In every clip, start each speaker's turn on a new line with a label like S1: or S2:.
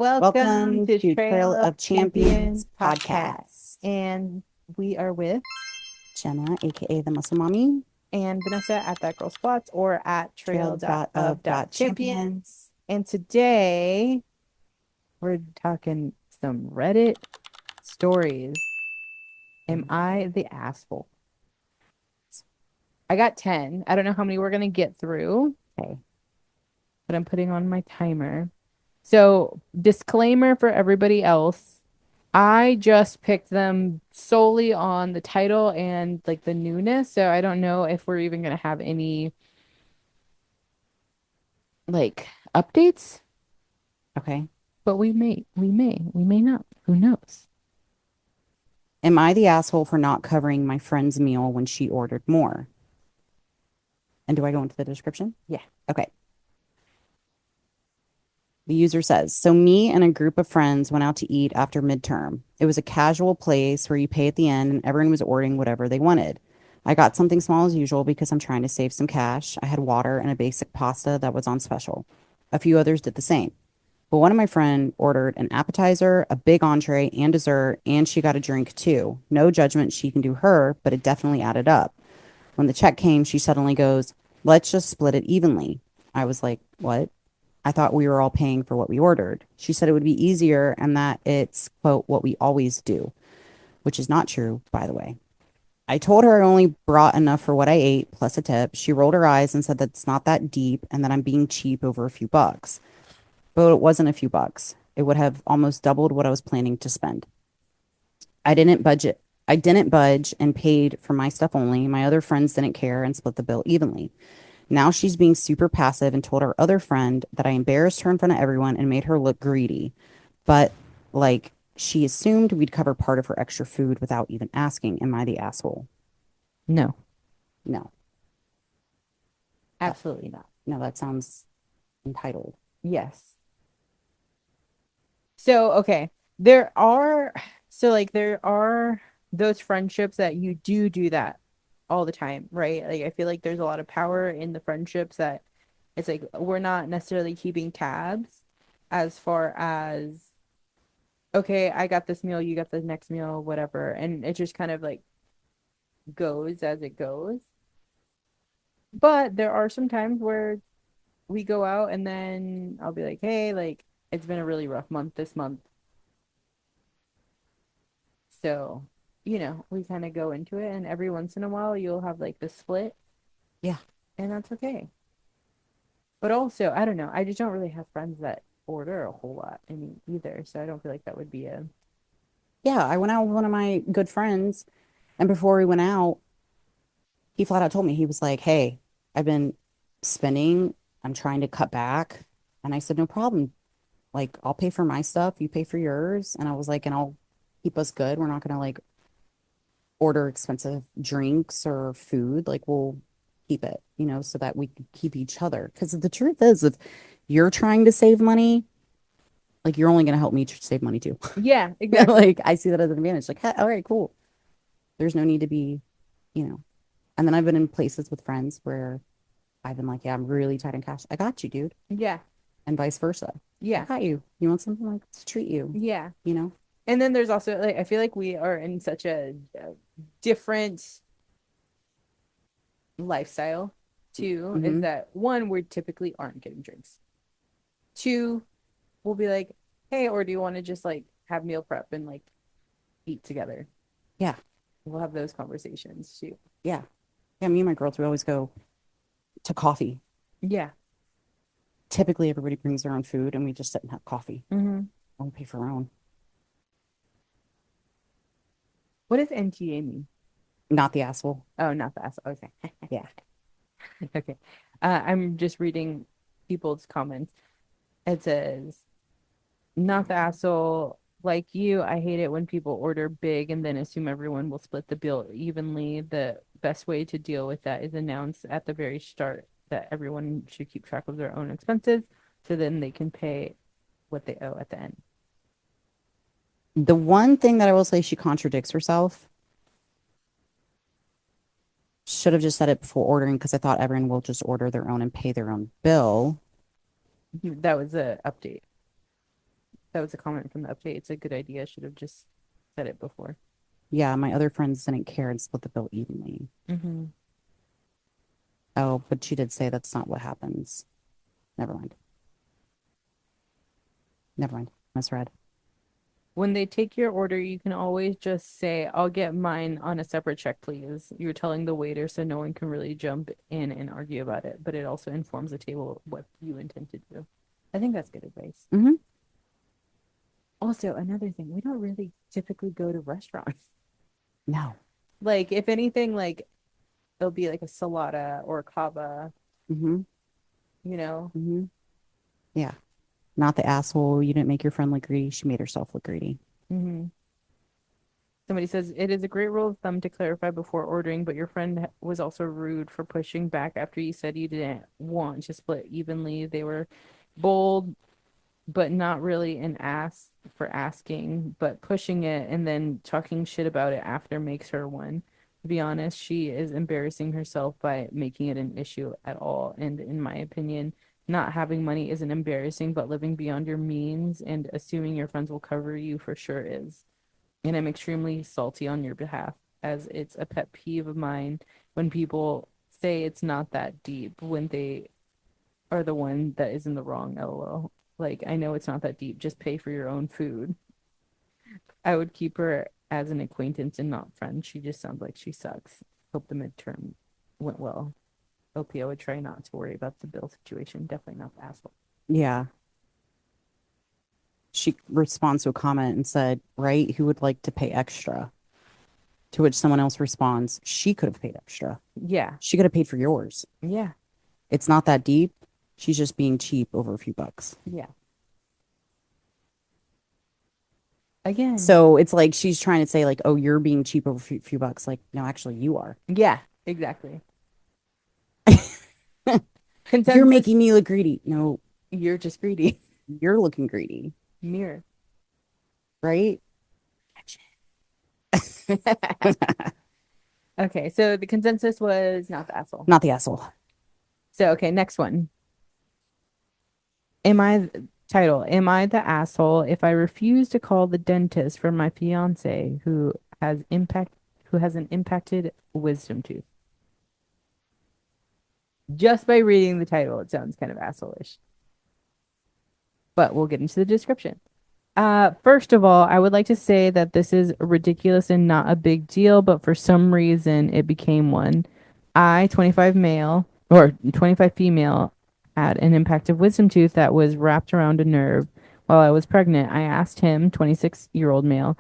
S1: Welcome
S2: Welcome
S1: to
S2: to
S1: Trail
S2: Trail
S1: of
S2: of
S1: Champions
S2: Champions
S1: podcast.
S2: podcast.
S1: And we are with
S2: Jenna, aka the Muscle Mommy,
S1: and Vanessa at That Girl Spots or at
S2: Trail dot of dot
S1: trail.of.champion.
S2: champions.
S1: And today we're talking some Reddit stories. Am I the asshole? I got 10. I don't know how many we're going to get through,
S2: Okay.
S1: but I'm putting on my timer. So, disclaimer for everybody else. I just picked them solely on the title and like the newness. So I don't know if we're even going to have any like updates,
S2: Okay.
S1: but we may not. Who knows?
S2: Am I the asshole for not covering my friend's meal when she ordered more? And do I go into the description?
S1: Yeah.
S2: Okay. The user says, so me and a group of friends went out to eat after midterm. It was a casual place where you pay at the end and everyone was ordering whatever they wanted. I got something small as usual because I'm trying to save some cash. I had water and a basic pasta that was on special. A few others did the same. But one of my friend ordered an appetizer, a big entree, and dessert, and she got a drink too. No judgment, she can do her, but it definitely added up. When the check came, she suddenly goes, let's just split it evenly. I was like, what? I thought we were all paying for what we ordered. She said it would be easier and that it's, quote, what we always do, which is not true, by the way. I told her I only brought enough for what I ate plus a tip. She rolled her eyes and said that it's not that deep and that I'm being cheap over a few bucks. But it wasn't a few bucks. It would have almost doubled what I was planning to spend. I didn't budget. I didn't budge and paid for my stuff only. My other friends didn't care and split the bill evenly. Now she's being super passive and told our other friend that I embarrassed her in front of everyone and made her look greedy. But like she assumed we'd cover part of her extra food without even asking. Am I the asshole?
S1: No,
S2: No. That,
S1: absolutely not.
S2: no, that sounds entitled.
S1: Yes. So, okay. There are, there are those friendships that you do that all the time, right? Like, I feel like there's a lot of power in the friendships that it's like we're not necessarily keeping tabs as far as, okay, I got this meal, you got the next meal, whatever. And it just kind of like goes as it goes. But there are some times where we go out and then I'll be like, hey, like, it's been a really rough month this month. So, we kind of go into it, and every once in a while, you'll have like the split,
S2: Yeah.
S1: and that's okay. But also, I don't know. I just don't really have friends that order a whole lot any either. So I don't feel like that would be a.
S2: Yeah. I went out with one of my good friends, and before we went out, he flat out told me, he was like, hey, I've been spending, I'm trying to cut back. And I said, no problem. Like, I'll pay for my stuff, you pay for yours. And I was like, and I'll keep us good. We're not going to like order expensive drinks or food. Like, we'll keep it, so that we can keep each other. Because the truth is, if you're trying to save money, like, you're only going to help me save money too.
S1: Yeah, exactly.
S2: Like, I see that as an advantage. Like, hey, all right, cool. There's no need to be, you know. And then I've been in places with friends where I've been like, yeah, I'm really tight on cash. I got you, dude.
S1: Yeah,
S2: And vice versa. I
S1: yeah,
S2: got you. You want something like to treat you,
S1: yeah.
S2: you know?
S1: And then there's also like I feel like we are in such a different lifestyle too. Is
S2: Mm-hmm.
S1: that one, we typically aren't getting drinks. Two, we'll be like, hey, or do you want to just like have meal prep and like eat together?
S2: Yeah.
S1: We'll have those conversations too.
S2: Yeah. Yeah. Me and my girls, we always go to coffee.
S1: Yeah.
S2: Typically, everybody brings their own food and we just sit and have coffee.
S1: Mm-hmm.
S2: And we pay for our own.
S1: What does NTA mean?
S2: Not the asshole.
S1: Oh, not that. Okay.
S2: Yeah.
S1: Okay. I'm just reading people's comments. It says, not the asshole. Like you, I hate it when people order big and then assume everyone will split the bill evenly. The best way to deal with that is announce at the very start that everyone should keep track of their own expenses so then they can pay what they owe at the end.
S2: The one thing that I will say she contradicts herself, should have just said it before ordering because I thought everyone will just order their own and pay their own bill.
S1: That was a update. That was a comment from the update. It's a good idea. I should have just said it before.
S2: Yeah, my other friends didn't care and split the bill evenly.
S1: Mm-hmm.
S2: Oh, but she did say that's not what happens. Never mind. Never mind. Misread.
S1: When they take your order, you can always just say, I'll get mine on a separate check, please. You're telling the waiter so no one can really jump in and argue about it, but it also informs the table what you intend to do. I think that's good advice.
S2: Mm-hmm.
S1: Also, another thing, we don't really typically go to restaurants.
S2: No.
S1: Like, if anything, like it'll be like a salada or a cava,
S2: Mm-hmm.
S1: you know?
S2: Mm-hmm. Yeah. Not the asshole. You didn't make your friend look greedy. She made herself look greedy.
S1: Mm-hmm. Somebody says it is a great rule of thumb to clarify before ordering, but your friend was also rude for pushing back after you said you didn't want to split evenly. They were bold, but not really an ass for asking, but pushing it and then talking shit about it after makes her one. To be honest, she is embarrassing herself by making it an issue at all. And in my opinion, not having money isn't embarrassing, but living beyond your means and assuming your friends will cover you for sure is. And I'm extremely salty on your behalf, as it's a pet peeve of mine when people say it's not that deep when they are the one that is in the wrong, lol. Like, I know it's not that deep, just pay for your own food. I would keep her as an acquaintance and not friend. She just sounds like she sucks. Hope the midterm went well. OP, I would try not to worry about the bill situation. Definitely not the asshole.
S2: Yeah. She responds to a comment and said, right, who would like to pay extra? To which someone else responds, she could have paid extra.
S1: Yeah.
S2: She could have paid for yours.
S1: Yeah.
S2: It's not that deep. She's just being cheap over a few bucks.
S1: Yeah. Again.
S2: So it's like she's trying to say, like, oh, you're being cheap over a few bucks. Like, no, actually, you are.
S1: Yeah, exactly.
S2: You're making
S1: Consensus.
S2: me look greedy. No,
S1: You're just greedy.
S2: you're looking greedy,
S1: Mirror.
S2: right?
S1: Okay, so the consensus was not the asshole.
S2: Not the asshole.
S1: So, okay, next one. Am I title? Am I the asshole if I refuse to call the dentist for my fiance who has an impacted wisdom tooth? Just by reading the title, it sounds kind of asshole-ish. But we'll get into the description. First of all, I would like to say that this is ridiculous and not a big deal, but for some reason it became one. 25 male or 25 female, had an impacted wisdom tooth that was wrapped around a nerve while I was pregnant. I asked him, 26-year-old male,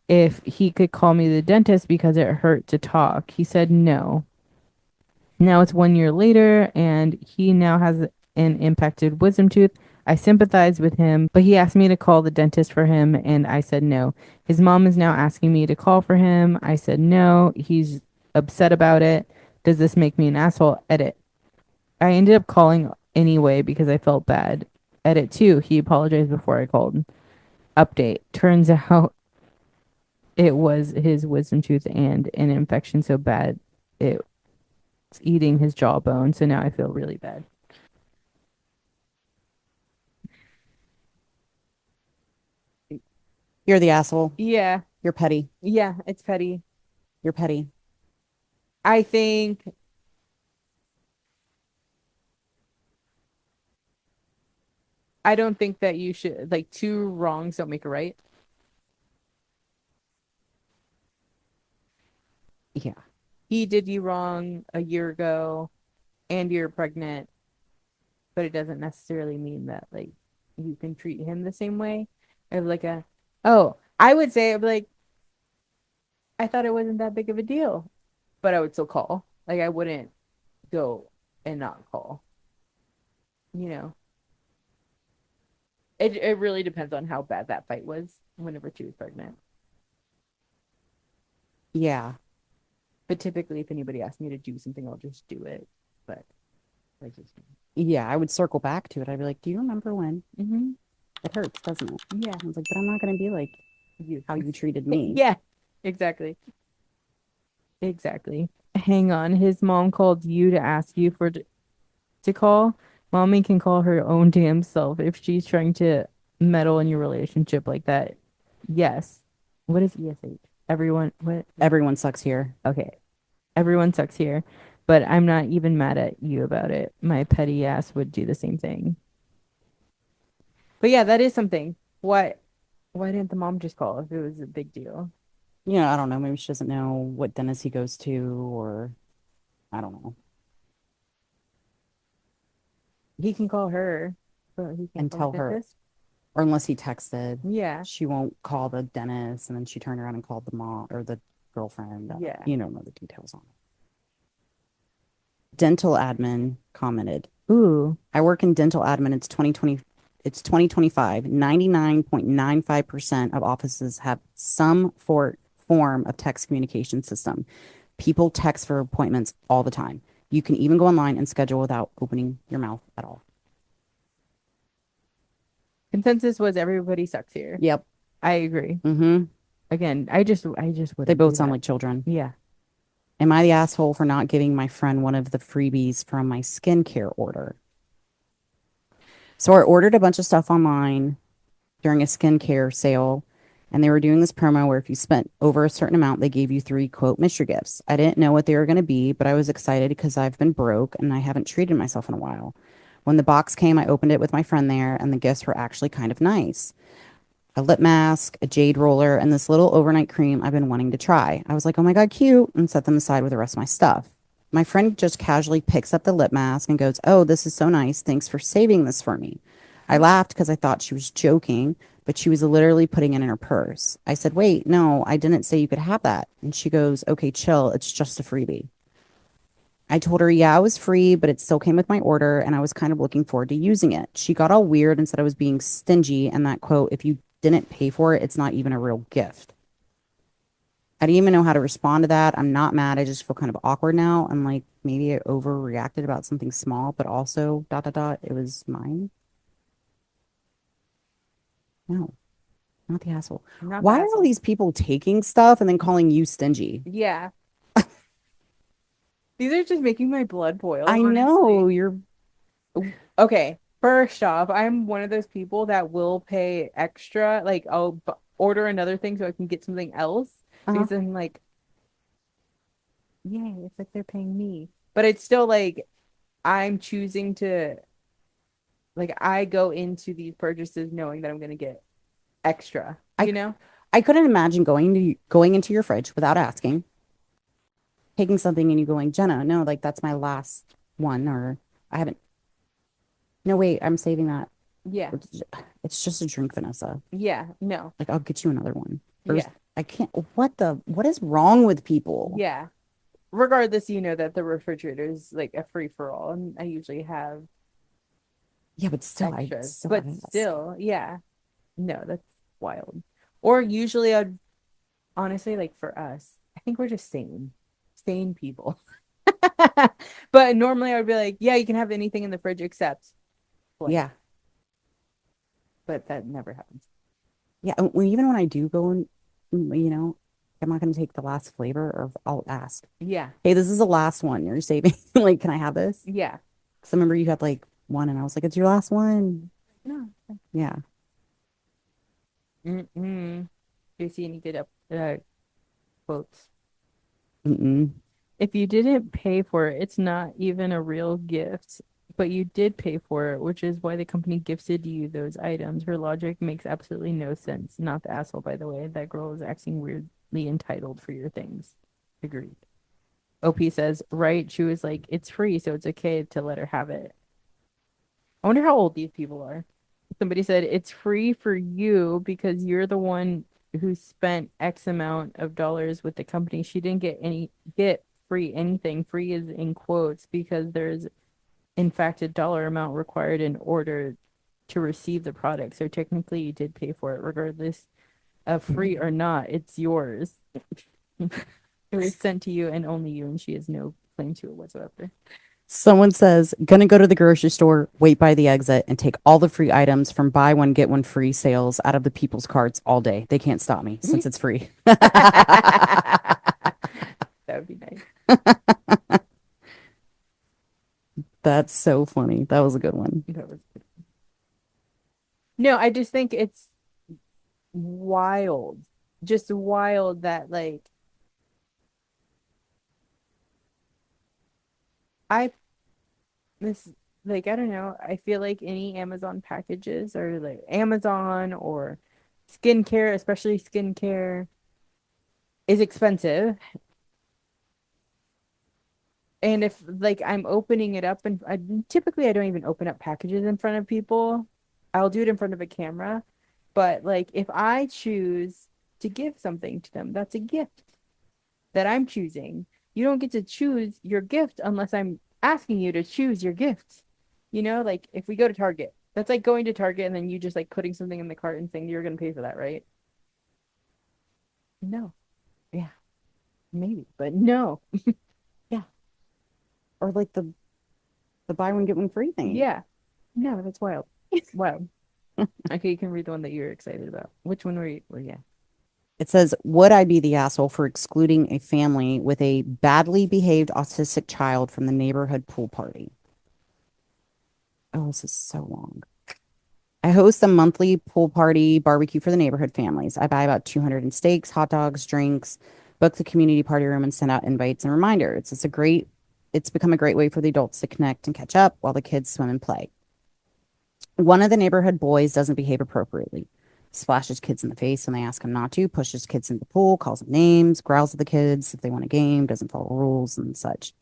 S1: if he could call me the dentist because it hurt to talk. He said no. Now it's 1 year later, and he now has an impacted wisdom tooth. I sympathize with him, but he asked me to call the dentist for him, and I said no. His mom is now asking me to call for him. I said no. He's upset about it. Does this make me an asshole? Edit. I ended up calling anyway because I felt bad. Edit 2. He apologized before I called. Update. Turns out it was his wisdom tooth and an infection so bad it's eating his jawbone. So now I feel really bad.
S2: You're the asshole.
S1: Yeah,
S2: You're petty.
S1: yeah, it's petty.
S2: You're petty.
S1: I think I don't think that you should like two wrongs don't make a right.
S2: Yeah.
S1: He did you wrong a year ago and you're pregnant, but it doesn't necessarily mean that like you can treat him the same way. Of like a oh, I would say I'd be like, I thought it wasn't that big of a deal, but I would still call. Like I wouldn't go and not call. You know, it really depends on how bad that fight was whenever she was pregnant.
S2: Yeah.
S1: But typically, if anybody asks me to do something, I'll just do it. But I just,
S2: Yeah. I would circle back to it. I'd be like, do you remember when?
S1: mm-hmm.
S2: It hurts, doesn't it?
S1: Yeah,
S2: I was like, but I'm not going to be like
S1: you.
S2: how you treated me.
S1: Yeah, exactly, exactly. Hang on, his mom called you to ask you to call. Mommy can call her own damn self if she's trying to. meddle in your relationship like that, yes. What is ESH? Everyone, what?
S2: Everyone sucks here.
S1: Okay, everyone sucks here, but I'm not even mad at you about it. My petty ass would do the same thing. But yeah, that is something. Why didn't the mom just call if it was a big deal?
S2: I don't know. Maybe she doesn't know what dentist he goes to, or I don't know.
S1: He can call her, but he can't
S2: And
S1: call the
S2: tell her,
S1: dentist.
S2: or unless he texted,
S1: Yeah,
S2: she won't call the dentist, and then she turned around and called the mom or the girlfriend.
S1: yeah.
S2: You don't know the details on it. Dental admin commented,
S1: Ooh,
S2: I work in dental admin. It's 2025. 99.95% of offices have some form of text communication system. People text for appointments all the time. You can even go online and schedule without opening your mouth at all.
S1: consensus was everybody sucks here.
S2: Yep.
S1: I agree.
S2: Mm-hmm.
S1: Again, I just
S2: They
S1: wouldn't
S2: both
S1: do
S2: sound
S1: that.
S2: like children.
S1: Yeah.
S2: Am I the asshole for not giving my friend one of the freebies from my skincare order? So I ordered a bunch of stuff online during a skincare sale, and they were doing this promo where if you spent over a certain amount, they gave you three quote mystery gifts. I didn't know what they were going to be, but I was excited because I've been broke and I haven't treated myself in a while. When the box came, I opened it with my friend there, and the gifts were actually kind of nice. A lip mask, a jade roller, and this little overnight cream I've been wanting to try. I was like, oh my God, cute, and set them aside with the rest of my stuff. My friend just casually picks up the lip mask and goes, oh, this is so nice. Thanks for saving this for me. I laughed because I thought she was joking, but she was literally putting it in her purse. I said, wait, no, I didn't say you could have that. And she goes, okay, chill. It's just a freebie. I told her, yeah, it was free, but it still came with my order, and I was kind of looking forward to using it. She got all weird and said I was being stingy, and that quote, if you didn't pay for it, it's not even a real gift. I didn't even know how to respond to that. I'm not mad. I just feel kind of awkward now. I'm like, maybe I overreacted about something small, but also, dot, dot, dot, it was mine. No, not the asshole.
S1: Not the
S2: Why are all
S1: asshole.
S2: these people taking stuff and then calling you stingy?
S1: Yeah. These are just making my blood boil,
S2: I know
S1: honestly.
S2: you're,
S1: Okay, first off, I'm one of those people that will pay extra. Like, I'll order another thing so I can get something else
S2: uh
S1: because I'm like, yay, it's like they're paying me. But it's still like I'm choosing to, like, I go into these purchases knowing that I'm going to get extra,
S2: I,
S1: you know?
S2: I couldn't imagine going into your fridge without asking, taking something and you going, Jenna, no, like that's my last one, or I haven't. No, wait, I'm saving that.
S1: Yeah.
S2: It's just a drink, Vanessa.
S1: Yeah. No.
S2: Like I'll get you another one. Or
S1: Yeah.
S2: I can't. What is wrong with people?
S1: Yeah. Regardless, you know that the refrigerator is like a free for all, and I usually have
S2: Yeah, but still, I
S1: extras.
S2: still
S1: But
S2: gotta ask.
S1: still, yeah. No, that's wild. Or usually I'd honestly like for us, I think we're just sane people. But normally I would be like, yeah, you can have anything in the fridge except blank.
S2: Yeah,
S1: But that never happens.
S2: yeah. Even when I do go and, I'm not gonna take the last flavor, or I'll ask,
S1: Yeah.
S2: hey, this is the last one you're saving. Like, can I have this?
S1: Yeah.
S2: Because I remember you had like one, and I was like, it's your last one.
S1: No.
S2: Yeah.
S1: Mm-mm. Do you see any good up quotes?
S2: Mm-mm.
S1: If you didn't pay for it, it's not even a real gift, but you did pay for it, which is why the company gifted you those items. Her logic makes absolutely no sense. Not the asshole, by the way. That girl is acting weirdly entitled for your things. Agreed. OP says, right? She was like, it's free, so it's okay to let her have it. I wonder how old these people are. Somebody said, it's free for you because you're the one who spent X amount of dollars with the company. She didn't get free anything. Free is in quotes because there's in fact a dollar amount required in order to receive the product. So technically you did pay for it regardless of free or not. It's yours. It was sent to you and only you, and she has no claim to it whatsoever.
S2: Someone says, gonna go to the grocery store, wait by the exit, and take all the free items from buy one, get one free sales out of the people's carts all day. They can't stop me since it's free.
S1: That would be nice.
S2: That's so funny. That was a good one.
S1: That was good. No, I just think it's wild. Just wild that like I this like I don't know. I feel like any Amazon packages or like Amazon or skincare, especially skincare, is expensive. And if like I'm opening it up and typically I don't even open up packages in front of people. I'll do it in front of a camera. But like if I choose to give something to them, that's a gift that I'm choosing. You don't get to choose your gift unless I'm asking you to choose your gift. You know, like if we go to Target, that's like going to Target and then you just like putting something in the cart and saying you're going to pay for that, right? No. Yeah, maybe, but no. Yeah.
S2: Or like the buy one get one free thing.
S1: Yeah. No, that's wild. Wild. Okay, you can read the one that you're excited about. Which one were you? Well, yeah.
S2: It says, would I be the asshole for excluding a family with a badly behaved autistic child from the neighborhood pool party? Oh, this is so long. I host a monthly pool party barbecue for the neighborhood families. I buy about 200 in steaks, hot dogs, drinks, book the community party room, and send out invites and reminders. It's become a great way for the adults to connect and catch up while the kids swim and play. One of the neighborhood boys doesn't behave appropriately. Splashes kids in the face when they ask him not to, pushes kids in the pool, calls them names, growls at the kids if they want a game, doesn't follow rules and such.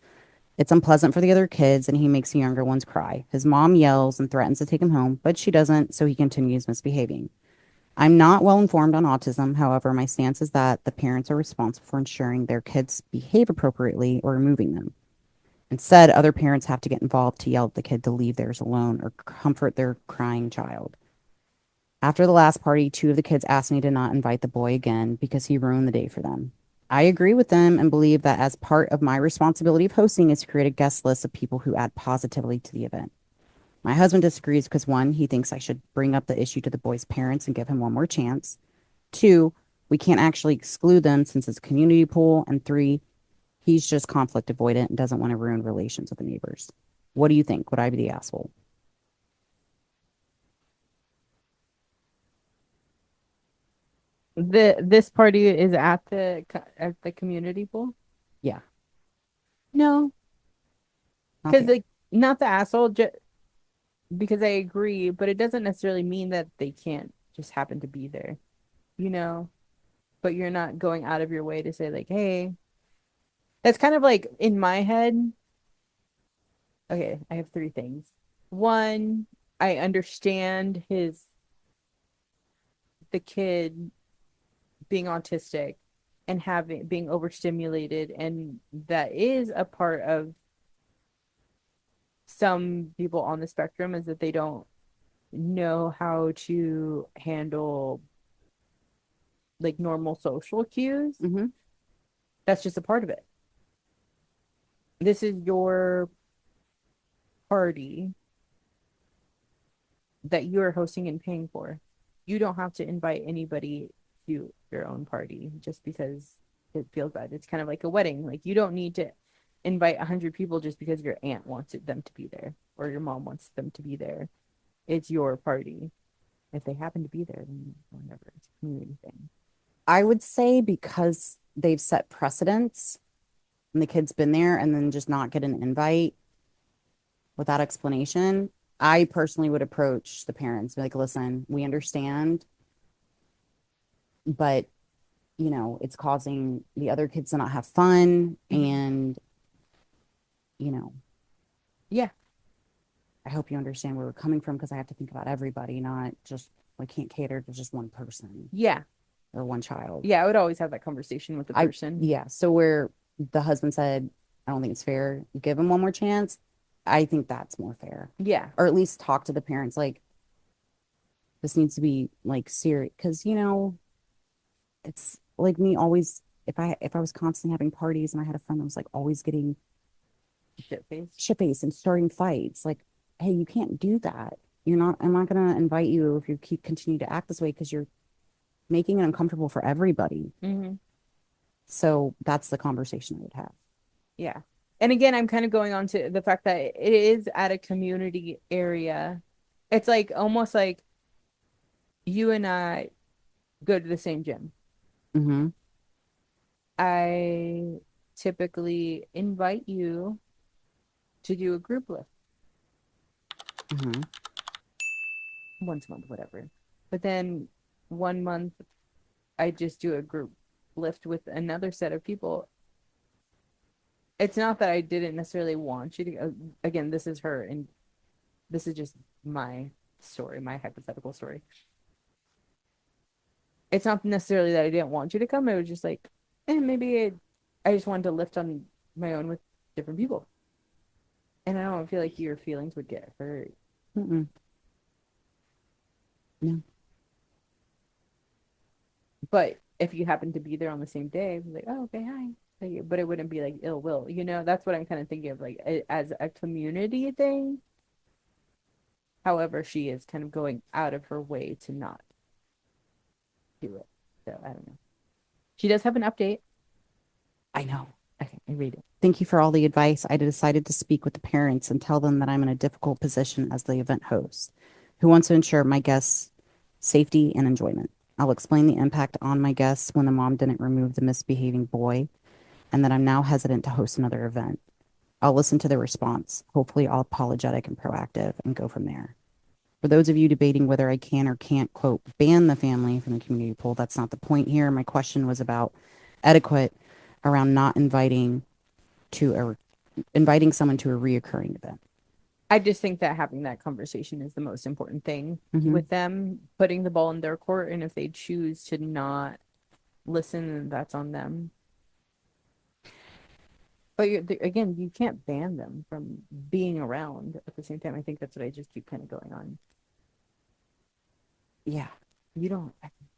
S2: It's unpleasant for the other kids, and he makes the younger ones cry. His mom yells and threatens to take him home, but she doesn't, so he continues misbehaving. I'm not well informed on autism. However, my stance is that the parents are responsible for ensuring their kids behave appropriately or removing them. Instead, other parents have to get involved to yell at the kid to leave theirs alone or comfort their crying child. After the last party, two of the kids asked me to not invite the boy again because he ruined the day for them. I agree with them and believe that as part of my responsibility of hosting is to create a guest list of people who add positively to the event. My husband disagrees because one, he thinks I should bring up the issue to the boy's parents and give him one more chance. Two, we can't actually exclude them since it's a community pool. And three, he's just conflict avoidant and doesn't want to ruin relations with the neighbors. What do you think? Would I be the asshole?
S1: This party is at the community pool.
S2: Yeah,
S1: No,
S2: not
S1: because
S2: the
S1: like not the asshole, because I agree, but it doesn't necessarily mean that they can't just happen to be there, you know? But you're not going out of your way to say like, hey, that's kind of like in my head. Okay, I have three things. One, I understand the kid being autistic and having being overstimulated, and that is a part of some people on the spectrum is that they don't know how to handle like normal social cues.
S2: hmm
S1: That's just a part of it. This is your party that you're hosting and paying for. You don't have to invite anybody to your own party just because it feels bad. It's kind of like a wedding. Like you don't need to invite 100 people just because your aunt wants them to be there or your mom wants them to be there. It's your party. If they happen to be there, then whatever. It's a community thing.
S2: I would say because they've set precedents and the kid's been there and then just not get an invite without explanation, I personally would approach the parents, be like, listen, we understand, but it's causing the other kids to not have fun.
S1: Mhm.
S2: And, you know,
S1: Yeah.
S2: I hope you understand where we're coming from because I have to think about everybody, not just, I can't cater to just one person
S1: Yeah.
S2: or one child.
S1: Yeah. I would always have that conversation with the person.
S2: Yeah. So where the husband said, I don't think it's fair, you give him one more chance. I think that's more fair.
S1: Yeah.
S2: Or at least talk to the parents like, this needs to be like serious because, it's like me always, if I was constantly having parties and I had a friend that was like always getting
S1: Shit face.
S2: shit faced and starting fights, like, hey, you can't do that. I'm not gonna invite you if you keep continue to act this way because you're making it uncomfortable for everybody.
S1: Hmm.
S2: So that's the conversation I would have.
S1: Yeah. And again, I'm kind of going on to the fact that it is at a community area. It's like almost like you and I go to the same gym.
S2: Mm-hmm.
S1: I typically invite you to do a group lift
S2: Mm-hmm.
S1: once a month, whatever. But then 1 month, I just do a group lift with another set of people. It's not that I didn't necessarily want you to. Again, this is her, and this is just my story, my hypothetical story. It's not necessarily that I didn't want you to come. It was just like, maybe I just wanted to lift on my own with different people. And I don't feel like your feelings would get hurt.
S2: Mm-mm. No.
S1: But if you happen to be there on the same day, like, oh, okay, hi. But it wouldn't be like ill will. That's what I'm kind of thinking of, like, as a community thing. However, she is kind of going out of her way to not do it. So I don't know. She does have an update.
S2: I know.
S1: Okay, I read it.
S2: Thank you for all the advice. I decided to speak with the parents and tell them that I'm in a difficult position as the event host who wants to ensure my guests' safety and enjoyment. I'll explain the impact on my guests when the mom didn't remove the misbehaving boy and that I'm now hesitant to host another event. I'll listen to their response, hopefully all apologetic and proactive, and go from there. For those of you debating whether I can or can't, quote, ban the family from the community pool, that's not the point here. My question was about etiquette around not to a inviting someone to a reoccurring event.
S1: I just think that having that conversation is the most important thing
S2: Mm-hmm.
S1: with them, putting the ball in their court. And if they choose to not listen, that's on them. But again, you can't ban them from being around at the same time. I think that's what I just keep kind of going on.
S2: Yeah.
S1: You don't,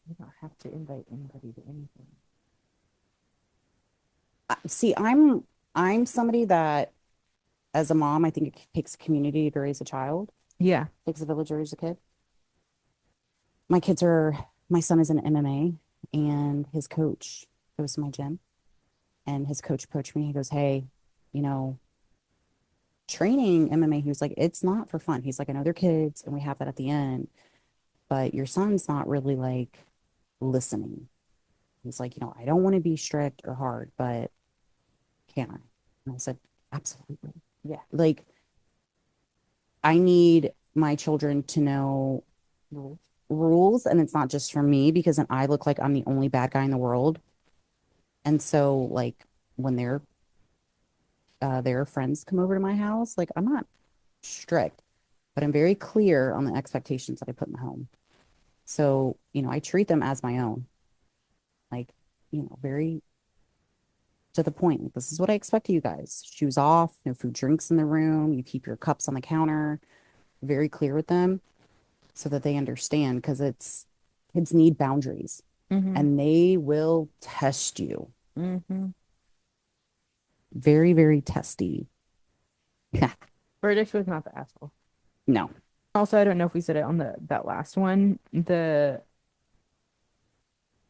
S1: you don't have to invite anybody to anything.
S2: See, I'm somebody that, as a mom, I think it takes a community to raise a child.
S1: Yeah.
S2: It takes a village to raise a kid. My kids are. My son is in MMA, and his coach goes to my gym, and his coach approached me. He goes, "Hey, you know, training MMA." He was like, "It's not for fun." He's like, "I know they're kids, and we have that at the end, but your son's not really like listening." He's like, "I don't want to be strict or hard, but can I?" And I said, "Absolutely. Yeah. Like, I need my children to know
S1: Rules.
S2: rules, and it's not just for me because then I look like I'm the only bad guy in the world. And so, like, when their friends come over to my house, like, I'm not strict, but I'm very clear on the expectations that I put in the home. So, I treat them as my own, like, very to the point. This is what I expect of you guys. Shoes off, no food, drinks in the room. You keep your cups on the counter. Very clear with them so that they understand because it's kids need boundaries
S1: Mm-hmm.
S2: and they will test you.
S1: Mm-hmm.
S2: Very, very testy.
S1: Verdict was not the asshole.
S2: No.
S1: Also, I don't know if we said it on that last one. The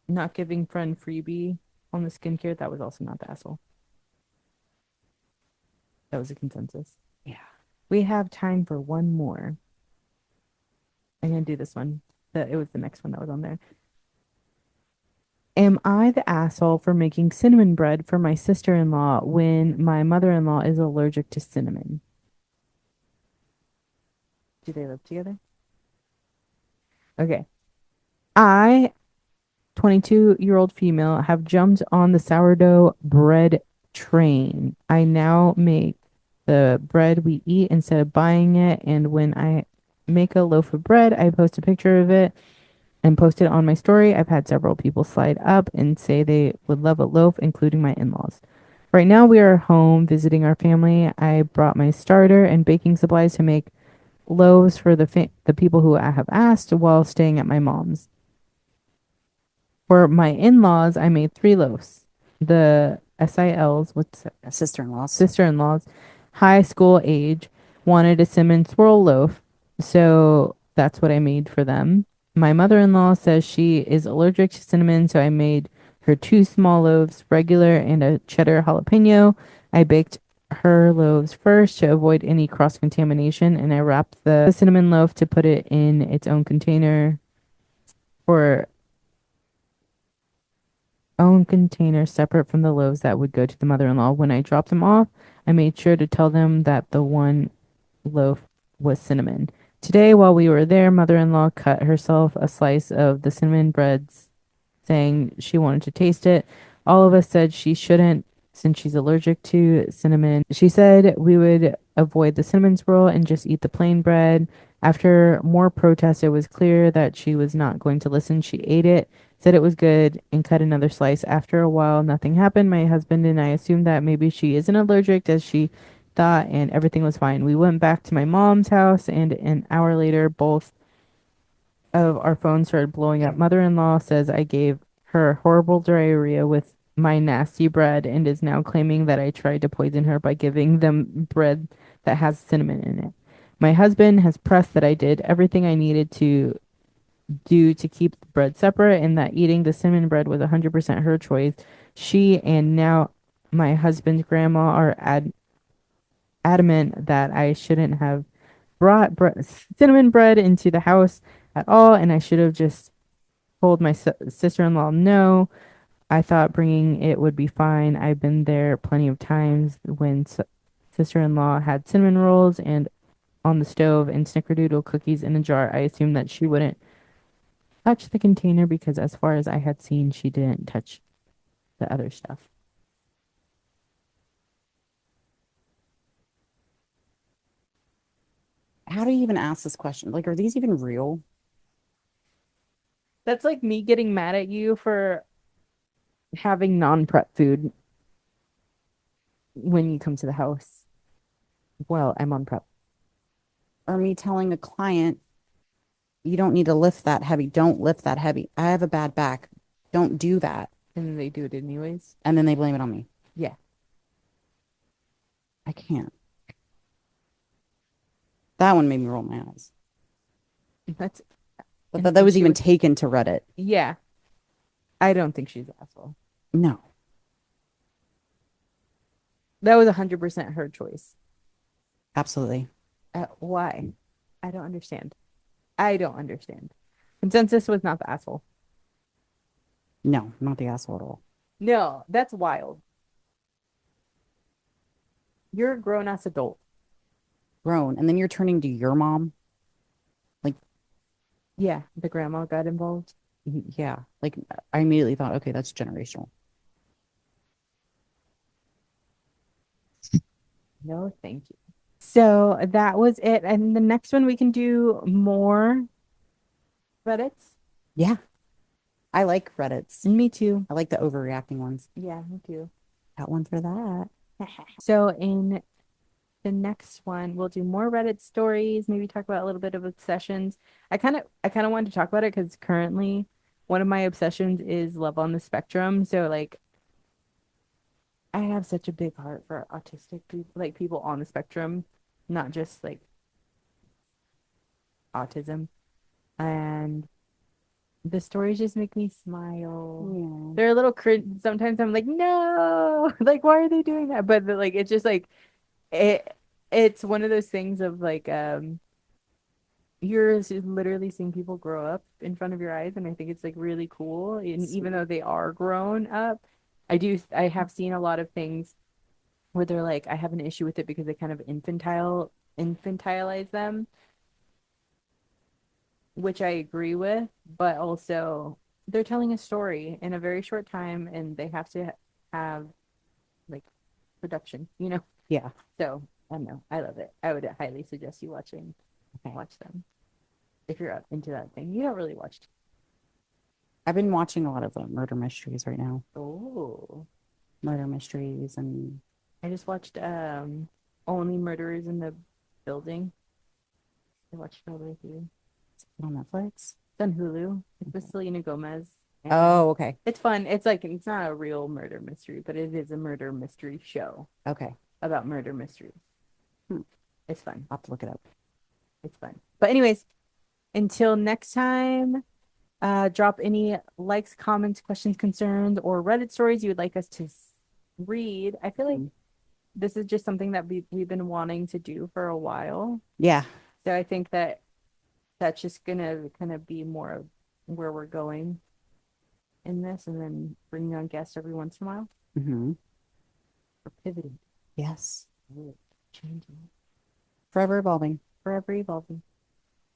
S1: not giving friend freebie on the skincare, that was also not the asshole. That was a consensus.
S2: Yeah.
S1: We have time for one more. I'm gonna do this one. It was the next one that was on there. Am I the asshole for making cinnamon bread for my sister-in-law when my mother-in-law is allergic to cinnamon? Do they live together? Okay. I, 22-year-old female, have jumped on the sourdough bread train. I now make the bread we eat instead of buying it. And when I make a loaf of bread, I post a picture of it and post it on my story. I've had several people slide up and say they would love a loaf, including my in laws. Right now, we are home visiting our family. I brought my starter and baking supplies to make loaves for the people who I have asked while staying at my mom's. For my in-laws, I made 3 loaves. The SILs, what's
S2: Sister-in-laws.
S1: sister-in-laws, high school age, wanted a cinnamon swirl loaf, so that's what I made for them. My mother-in-law says she is allergic to cinnamon, so I made her 2 small loaves, regular and a cheddar jalapeno. I baked her loaves first to avoid any cross contamination, and I wrapped the cinnamon loaf to put it in its own container. for own container separate from the loaves that would go to the mother-in-law. When I dropped them off, I made sure to tell them that the one loaf was cinnamon. Today, while we were there, mother-in-law cut herself a slice of the cinnamon breads saying she wanted to taste it. All of us said she shouldn't since she's allergic to cinnamon. She said we would avoid the cinnamon swirl and just eat the plain bread. After more protest, it was clear that she was not going to listen. She ate it, said it was good, and cut another slice. After a while, nothing happened. My husband and I assumed that maybe she isn't allergic as she thought, and everything was fine. We went back to my mom's house, and an hour later, both of our phones started blowing up. Mother-in-law says I gave her horrible diarrhea with my nasty bread and is now claiming that I tried to poison her by giving them bread that has cinnamon in it. My husband has pressed that I did everything I needed to do to keep the bread separate and that eating the cinnamon bread was 100% her choice. She and now my husband's grandma are adamant that I shouldn't have brought cinnamon bread into the house at all, and I should have just told my sister-in-law no. I thought bringing it would be fine. I've been there plenty of times when sister-in-law had cinnamon rolls and on the stove and snickerdoodle cookies in a jar. I assumed that she wouldn't touch the container because as far as I had seen, she didn't touch the other stuff.
S2: How do you even ask this question? Like, are these even real?
S1: That's like me getting mad at you for having non-prep food when you come to the house. Well, I'm on prep.
S2: Or me telling a client, you don't need to lift that heavy. Don't lift that heavy. I have a bad back. Don't do that.
S1: And then they do it anyways.
S2: And then they blame it on me.
S1: Yeah,
S2: I can't. That one made me roll my eyes.
S1: that's
S2: But
S1: and
S2: that
S1: then
S2: was
S1: she
S2: even
S1: would.
S2: taken to Reddit.
S1: Yeah, I don't think she's an asshole.
S2: No,
S1: That was 100% her choice.
S2: absolutely.
S1: Why? I don't understand. I don't understand. Consensus was not the asshole.
S2: No, not the asshole at all.
S1: No, that's wild. You're a grown ass adult.
S2: Grown. And then you're turning to your mom. Like,
S1: Yeah, the grandma got involved.
S2: yeah. Like, I immediately thought, okay, that's generational.
S1: No, thank you. So that was it. And the next one we can do more credits.
S2: Yeah. I like Reddits.
S1: Me too.
S2: I like the overreacting ones.
S1: Yeah, me too.
S2: Got one for that.
S1: So in the next one, we'll do more Reddit stories, maybe talk about a little bit of obsessions. I kind of wanted to talk about it because currently one of my obsessions is love on the spectrum. So like I have such a big heart for autistic people, like people on the spectrum, not just like autism. And the stories just make me smile.
S2: Yeah.
S1: They're a little cringe. Sometimes I'm like, no, like why are they doing that? But like it's just like it it's one of those things of like you're literally seeing people grow up in front of your eyes, and I think it's like really cool. And even though
S2: Sweet.
S1: they are grown up, I have seen a lot of things where they're like, I have an issue with it because they kind of infantilize them, which I agree with, but also they're telling a story in a very short time, and they have to have like production, you know?
S2: Yeah.
S1: So I don't know. I love it. I would highly suggest you
S2: Okay.
S1: watch them if you're into that thing. You don't really watch.
S2: I've been watching a lot of murder mysteries right now.
S1: Oh,
S2: Murder mysteries and
S1: I just watched Only Murderers in the Building. I watched it all the way through.
S2: on Netflix.
S1: It's on Hulu. It's with
S2: Okay.
S1: Selena Gomez, and
S2: Oh, okay.
S1: it's fun. It's like it's not a real murder mystery, but it is a murder mystery show
S2: Okay.
S1: about murder mysteries.
S2: Hmm.
S1: It's fun.
S2: I'll have to look it up.
S1: It's fun. But anyways, until next time, drop any likes, comments, questions, concerns, or Reddit stories you would like us to read. I feel like
S2: Mhm.
S1: this is just something that we've been wanting to do for a while.
S2: Yeah.
S1: So I think that that's just gonna kind of be more of where we're going in this, and then bringing on guests every once in a while.
S2: Hmm.
S1: We're pivoting,
S2: Yes.
S1: we're changing,
S2: Forever evolving.
S1: forever evolving.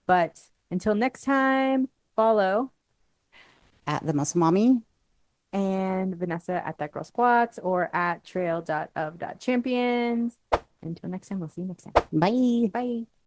S1: But until next time, follow
S2: At the Muscle Mommy.
S1: and Vannesa at That Girl Squats or at trail.of.champions. Until next time, we'll see you next time.
S2: Bye.
S1: Bye.